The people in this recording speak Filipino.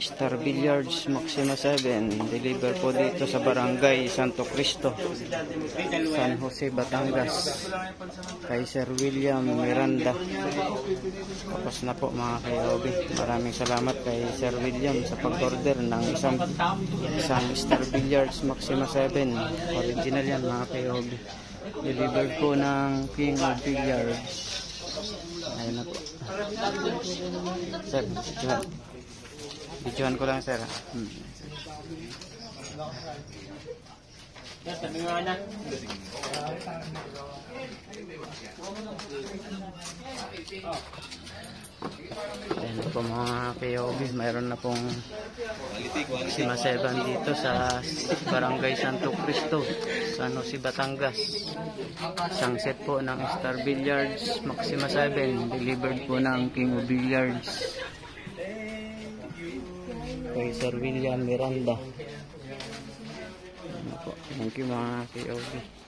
Star Billiards Maxima 7, deliver po dito sa Barangay Santo Cristo, San Jose, Batangas, kay Sir William Miranda. Tapos na po mga kayobi. Maraming salamat kay Sir William sa pag-order ng isang Star Billiards Maxima 7. Original yan mga kayobi. Delivered po ng King of Billiards. Ayun na po. Sir, videohan ko lang sir. Ayan po mga POB, mayroon na pong Maxima 7 dito sa Barangay Santo Cristo, San Jose, Batangas. Isang set po ng Star Billiards Maxima 7, delivered po ng King of Billiards kay Sir William Miranda. Thank you mga POB.